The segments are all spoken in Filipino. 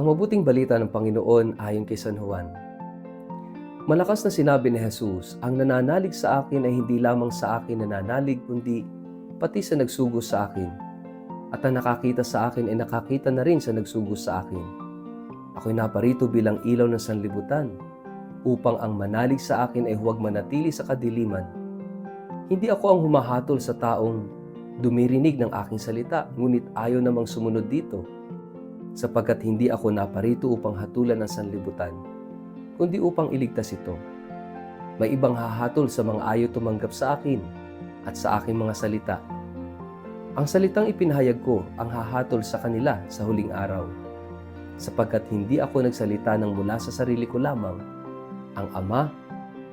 Ang mabuting balita ng Panginoon ayon kay San Juan. Malakas na sinabi ni Jesus, ang nananalig sa akin ay hindi lamang sa akin nananalig, kundi pati sa nagsugos sa akin. At ang nakakita sa akin ay nakakita na rin sa nagsugos sa akin. Ako'y naparito bilang ilaw ng sanlibutan, upang ang manalig sa akin ay huwag manatili sa kadiliman. Hindi ako ang humahatol sa taong dumirinig ng aking salita, ngunit ayaw namang sumunod dito, sapagkat hindi ako naparito upang hatulan ang sanlibutan, kundi upang iligtas ito. May ibang hahatol sa mga ayaw tumanggap sa akin at sa aking mga salita. Ang salitang ipinahayag ko ang hahatol sa kanila sa huling araw, sapagkat hindi ako nagsalita ng mula sa sarili ko lamang. Ang Ama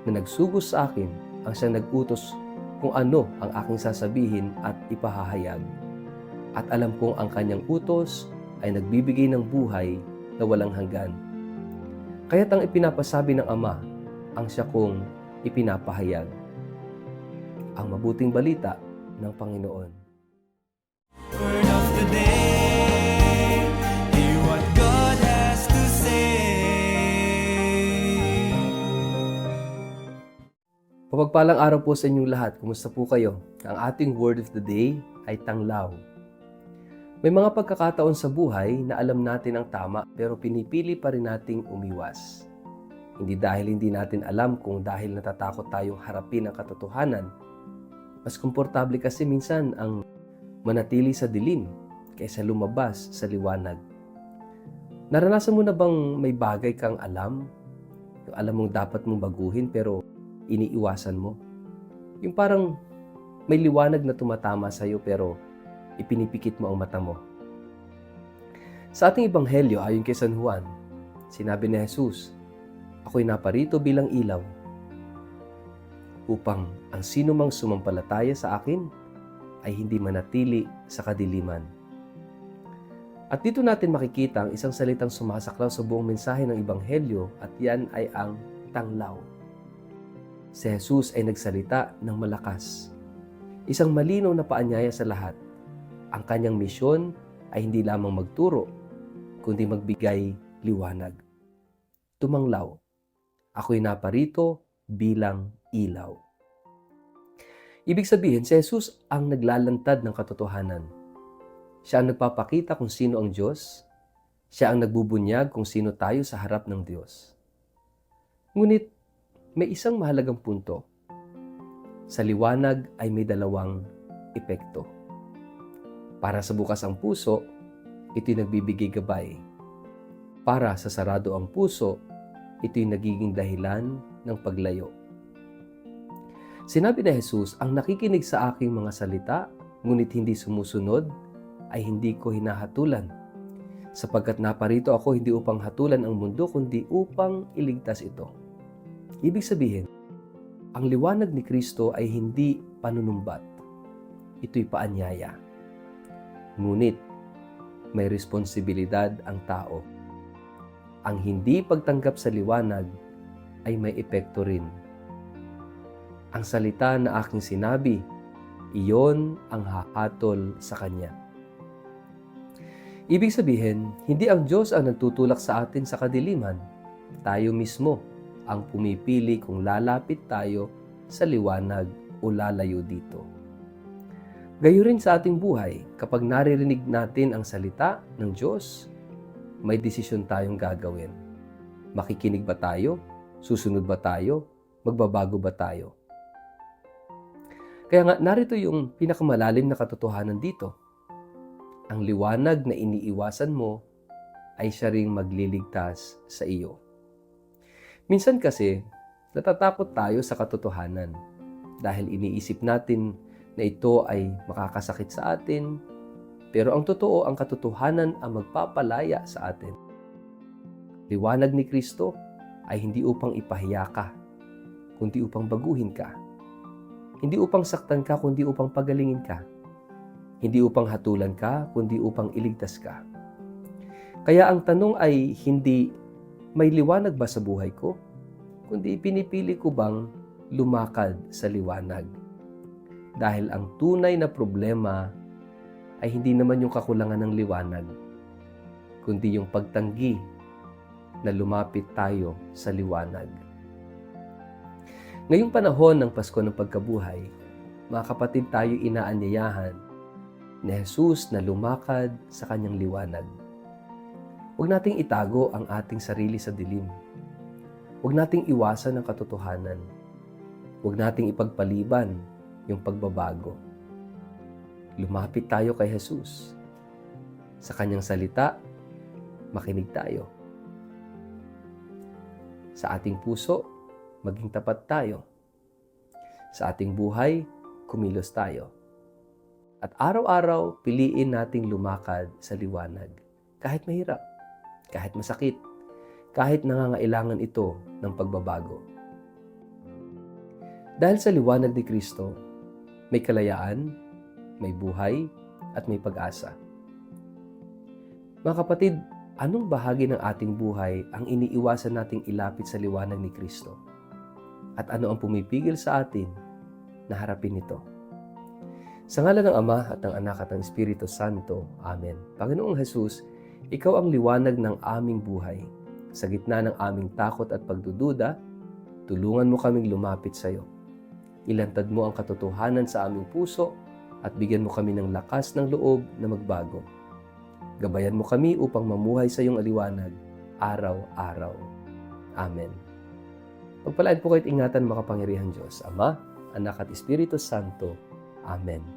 na nagsugos sa akin ang siyang nag-utos kung ano ang aking sasabihin at ipahahayag. At alam kong ang kanyang utos ay nagbibigay ng buhay na walang hanggan. Kaya't ang ipinapasabi ng Ama ang siya kong ipinapahayag. Ang mabuting balita ng Panginoon. Word of the day, hear what God has to say. Mapagpalang araw po sa inyong lahat. Kumusta po kayo? Ang ating word of the day ay tanglaw. May mga pagkakataon sa buhay na alam natin ang tama pero pinipili pa rin nating umiwas. Hindi dahil hindi natin alam, kung dahil natatakot tayong harapin ang katotohanan. Mas komportable kasi minsan ang manatili sa dilim kaysa lumabas sa liwanag. Naranasan mo na bang may bagay kang alam? Yung alam mong dapat mong baguhin pero iniiwasan mo? Yung parang may liwanag na tumatama sa iyo pero ipinipikit mo ang mata mo. Sa ating ebanghelyo ayon kay San Juan, sinabi ni Jesus, ako'y naparito bilang ilaw, upang ang sinumang sumampalataya sa akin ay hindi manatili sa kadiliman. At dito natin makikita ang isang salitang sumasaklaw sa buong mensahe ng ebanghelyo, at yan ay ang tanglaw. Si Jesus ay nagsalita ng malakas, isang malinaw na paanyaya sa lahat. Ang kanyang misyon ay hindi lamang magturo, kundi magbigay liwanag. Tumanglaw, ako'y naparito bilang ilaw. Ibig sabihin, si Jesus ang naglalantad ng katotohanan. Siya ang nagpapakita kung sino ang Diyos. Siya ang nagbubunyag kung sino tayo sa harap ng Diyos. Ngunit, may isang mahalagang punto. Sa liwanag ay may dalawang epekto. Para sa bukas ang puso, ito'y nagbibigay gabay. Para sa sarado ang puso, ito'y nagiging dahilan ng paglayo. Sinabi ni Jesus, ang nakikinig sa aking mga salita, ngunit hindi sumusunod, ay hindi ko hinahatulan. Sapagkat naparito ako hindi upang hatulan ang mundo, kundi upang iligtas ito. Ibig sabihin, ang liwanag ni Kristo ay hindi panunumbat. Ito'y paanyaya. Ngunit, may responsibilidad ang tao. Ang hindi pagtanggap sa liwanag ay may epekto rin. Ang salita na aking sinabi, iyon ang hahatol sa kanya. Ibig sabihin, hindi ang Diyos ang nagtutulak sa atin sa kadiliman. Tayo mismo ang pumipili kung lalapit tayo sa liwanag o lalayo dito. Gayo rin sa ating buhay, kapag naririnig natin ang salita ng Diyos, may desisyon tayong gagawin. Makikinig ba tayo? Susunod ba tayo? Magbabago ba tayo? Kaya nga, narito yung pinakamalalim na katotohanan dito. Ang liwanag na iniiwasan mo ay siya ring magliligtas sa iyo. Minsan kasi, natatakot tayo sa katotohanan dahil iniisip natin na ito ay makakasakit sa atin, pero ang totoo, ang katotohanan ang magpapalaya sa atin. Liwanag ni Kristo ay hindi upang ipahiya ka, kundi upang baguhin ka. Hindi upang saktan ka, kundi upang pagalingin ka. Hindi upang hatulan ka, kundi upang iligtas ka. Kaya ang tanong ay hindi, may liwanag ba sa buhay ko? Kundi pinipili ko bang lumakad sa liwanag? Dahil ang tunay na problema ay hindi naman yung kakulangan ng liwanag, kundi yung pagtanggi na lumapit tayo sa liwanag. Ngayong panahon ng Pasko ng Pagkabuhay, mga kapatid, tayo inaanyayahan ni Jesus na lumakad sa kanyang liwanag. Huwag nating itago ang ating sarili sa dilim. Huwag nating iwasan ang katotohanan. Huwag nating ipagpaliban yung pagbabago. Lumapit tayo kay Jesus. Sa kanyang salita, makinig tayo. Sa ating puso, maging tapat tayo. Sa ating buhay, kumilos tayo. At araw-araw, piliin nating lumakad sa liwanag. Kahit mahirap, kahit masakit, kahit nangangailangan ito ng pagbabago. Dahil sa liwanag ni Kristo, may kalayaan, may buhay, at may pag-asa. Mga kapatid, anong bahagi ng ating buhay ang iniiwasan nating ilapit sa liwanag ni Kristo? At ano ang pumipigil sa atin na harapin ito? Sa ngalan ng Ama at ng Anak at ng Espiritu Santo. Amen. Panginoong Jesus, Ikaw ang liwanag ng aming buhay. Sa gitna ng aming takot at pagdududa, tulungan mo kaming lumapit sa iyo. Ilantad mo ang katotohanan sa aming puso at bigyan mo kami ng lakas ng loob na magbago. Gabayan mo kami upang mamuhay sa iyong aliwanag araw-araw. Amen. Pagpalain po kayo't ingatan makapangyarihan Diyos, Ama, Anak at Espiritu Santo. Amen.